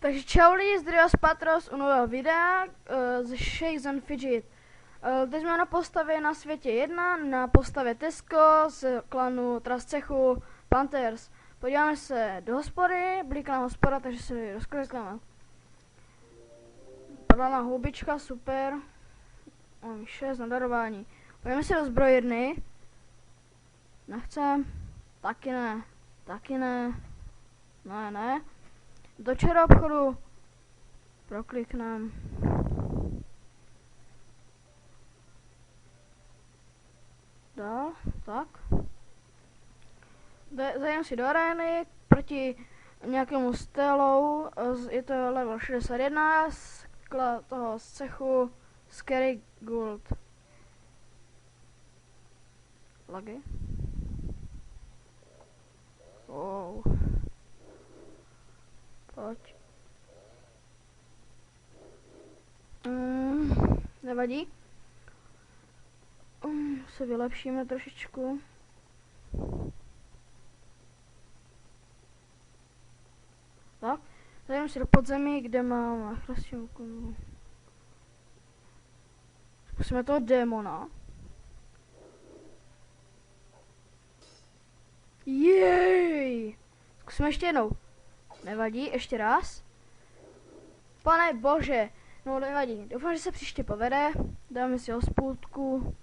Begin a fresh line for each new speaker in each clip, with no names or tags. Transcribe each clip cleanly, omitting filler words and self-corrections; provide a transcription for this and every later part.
Takže čau lidi, zdravím vás Patros u nového videa z Shakes and Fidget. Teď jsme na postavě na světě 1, na postavě Tesco z klanu Trascechu Panthers. Podíváme se do hospody, blíkla hospoda, takže se rozklikneme. Padla na houbička, super. Mám 6 na darování. Podíváme se do zbrojírny. Nechcem. Taky ne. Taky ne. Ne. Do čero obchodu prokliknem. Dál, tak. Zajdem si do arény proti nějakému Stelou, je to level 61 z toho z cechu Scary Gold. Lagy. Wow. Pojď. Nevadí. Se vylepšíme trošičku. Tak. Zajdeme si do podzemí, kde mám chrastivku. Zkusíme toho démona. Jej! Zkusíme ještě jednou. Nevadí, ještě raz. Pane bože, no nevadí. Doufám, že se příště povede. Dáme si hospůdku.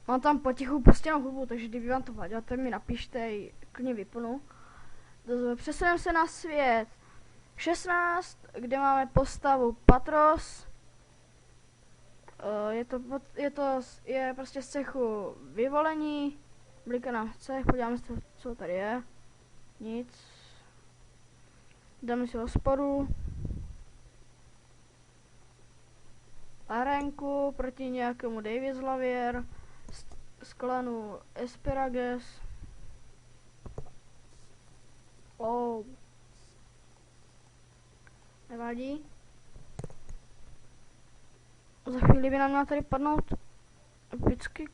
Mám tam potichu pustěnou hubu, takže kdyby vám to vadilo, tak mi napište, ji klidně vypnu. Přesuneme se na svět 16, kde máme postavu Patros. Je prostě z cechu vyvolení. Blíká nám cech, podíváme se, co tady je. Nic. Dáme si hospodu. Arenku proti nějakému Davis Lavier z klanu Esperages. Oh. Nevadí. Za chvíli by nám měl tady padnout epický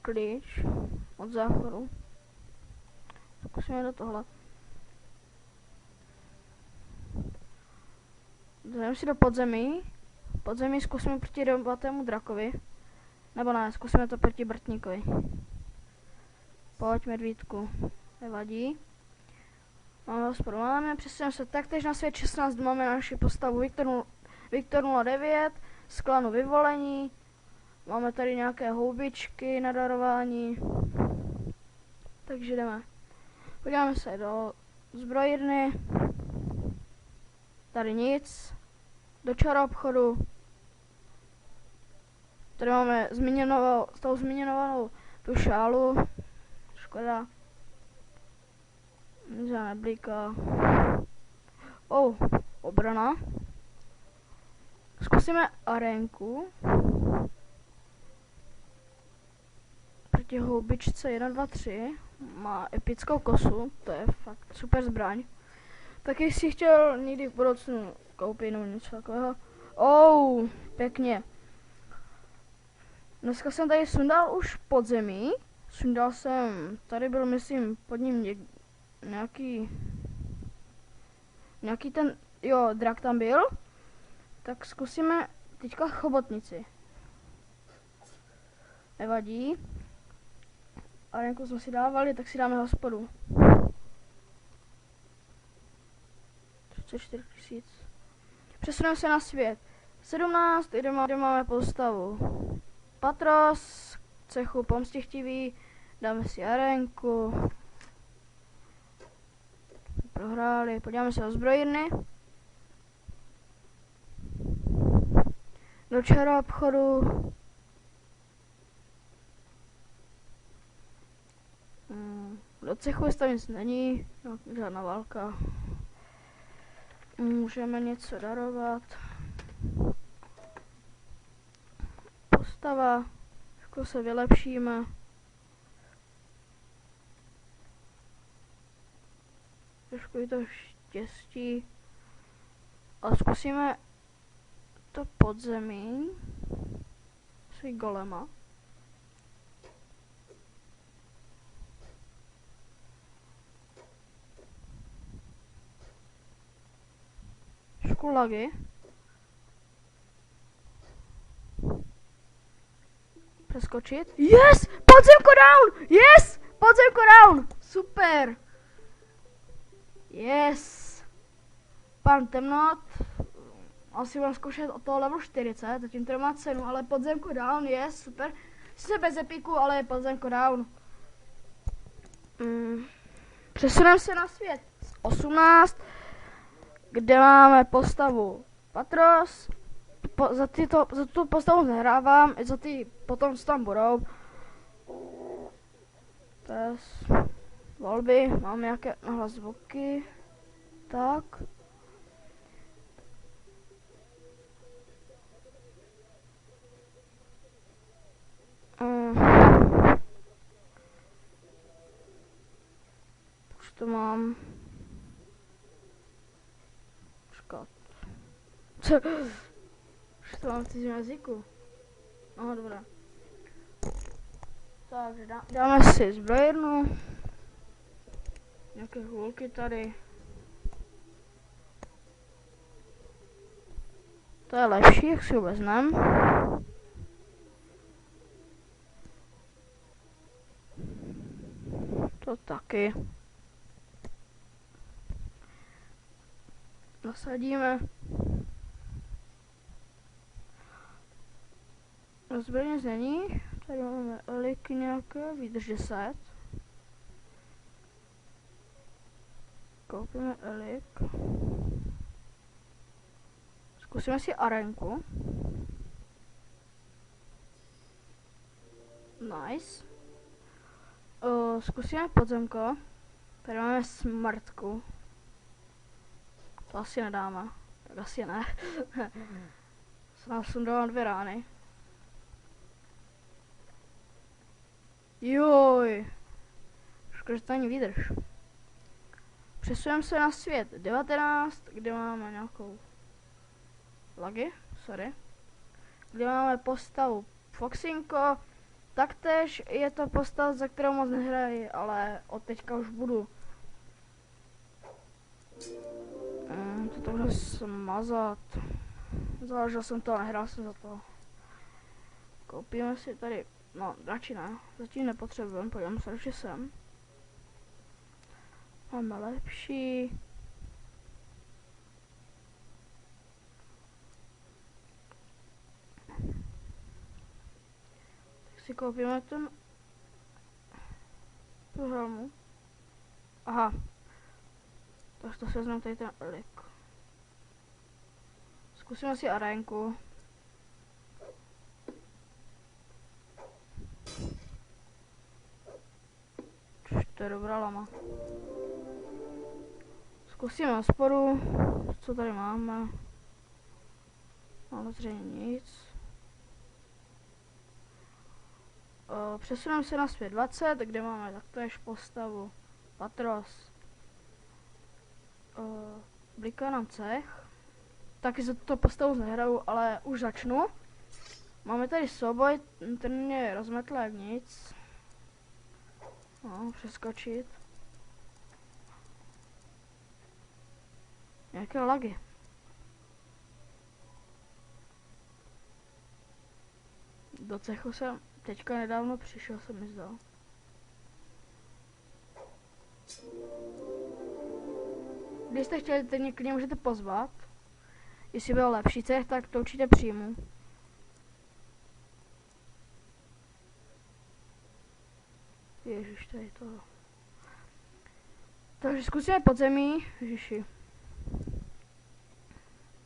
klíč od záchodu. Zkusíme do tohle. Jdeme si do podzemí. Podzemí zkusíme proti robatému drakovi. Nebo ne, zkusíme to proti brtníkovi. Pojď medvídku. Nevadí. Máme hospodu, máme, přesuneme se taktéž na svět 16, máme naši postavu Viktor 09 z klanu vyvolení. Máme tady nějaké houbičky na darování. Takže jdeme. Podíváme se do zbrojírny. Tady nic. Do čaro obchodu. Tady máme tou zmíněnou tu šálu. Škoda. Žádná blíka. Oh, obrana. Zkusíme arénku. Proti houbičce 1, 2, 3. Má epickou kosu, to je fakt super zbraň. Taky si chtěl někdy v budoucnu koupit nebo něco takového. Oh, pěkně. Dneska jsem tady sundal už podzemí. Sundal jsem, tady byl myslím pod ním nějaký ten, jo, drak tam byl. Tak zkusíme teďka chobotnici. Nevadí. Arenku jsme si dávali, tak si dáme hospodu. 34 000. Přesuneme se na svět 17, kde máme postavu Patros, cechu pomstichtivý, dáme si arenku. Prohráli, podíváme se do zbrojírny. Do čaro obchodu. Do cechu tam nic není, no, žádná válka. Můžeme něco darovat. Postava, jako se vylepšíme. Trošku je to štěstí. A zkusíme to podzemí. Si golema. chvilku lagy. Přeskočit. Yes! Podzemko down! Yes! Podzemko down! Super! Yes! Pan temnot. Asi budeme zkoušet od toho level 40, zatím to má cenu, ale podzemko down, yes, super. Sice bez epiku, ale je podzemko down. Přesuneme se na svět 18, kde máme postavu Patros. Za tu postavu nehrávám, i za ty potom, co tam budou. Test. Volby, mám nějaké nahlas zvuky. Tak. Už to mám. Počkat. Už to mám v cizím jazyku. No, dobré. Takže dáme si zbrojernu. Nějaké hůlky tady. To je lepší, jak si ho vezmem. To taky. Nasadíme. Zbrojně znění. Tady máme eliky nějaké, výdrž 10. Koupíme elik. Zkusíme si arenku. Nice. Zkusíme podzemko. Tady máme smrtku. To asi nedáme. Tak asi ne. Se nám sundala 2 rány. Joj. Škoda, že to ani výdrž. Přesuneme se na svět 19, kde máme nějakou lagy, sorry. Kde máme postavu Foxinko. Taktéž je to postava, za kterou moc nehraji, ale od teďka už budu. To budu smazat. Záležel jsem to, nehrál jsem za to. Koupíme si tady, no radši ne, zatím nepotřebujeme, podívám se radši sem. Máme lepší. Tak si koupíme tu helmu. Aha. Tak to si vezmeme tady ten elik. Zkusíme si arénku. To je dobrá lama. Zkusíme hospodu. Co tady máme? Máme zřejmě nic. Přesuneme se na svět 20, kde máme taktéž postavu Patros. Bliká nám cech. Taky za tuto postavu nehraju, ale už začnu. Máme tady souboj, ten mě rozmetl jak nic. No, přeskočit. Nějaké lagy. Do cechu jsem teďka nedávno přišel, se mi zdal. Když jste chtěli, teď mě klidně můžete pozvat. Jestli byl lepší cech, tak to určitě přijmu. Ježiš, tady to. Takže zkusíme podzemí. Ježiši.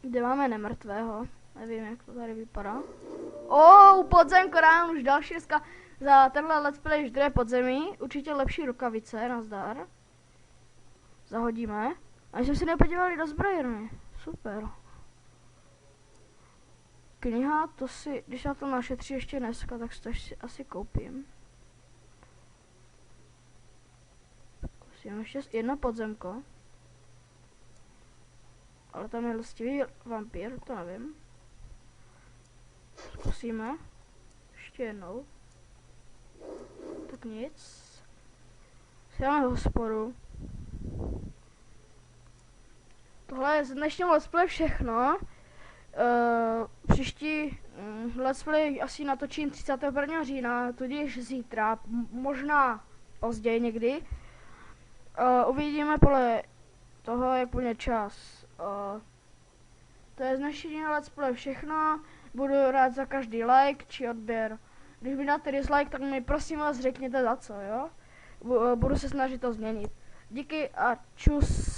Kde máme nemrtvého? Nevím, jak to tady vypadá. Podzemko dám už další dneska. Za tenhle let's play už druhé podzemí. Určitě lepší rukavice, nazdar. Zahodíme. A jsme si nepodívali do zbrojerny. Super. Kniha, to si, když na to našetří ještě dneska, tak to asi koupím. Zkusíme ještě jedno podzemko. Ale tam je lstivý vampír, to nevím. Zkusíme. Ještě jednou. Tak nic. Dáme hospodu. tohle je z dnešního let's play všechno. Příští let's play asi natočím 31. října, tudíž zítra, možná později někdy. Uvidíme podle toho, jak půjde čas. To je z dnešního let's play všechno. Budu rád za každý like či odběr. Když mi dáte dislike, tak mi prosím vás řekněte za co, jo? Budu se snažit to změnit. Díky a čus.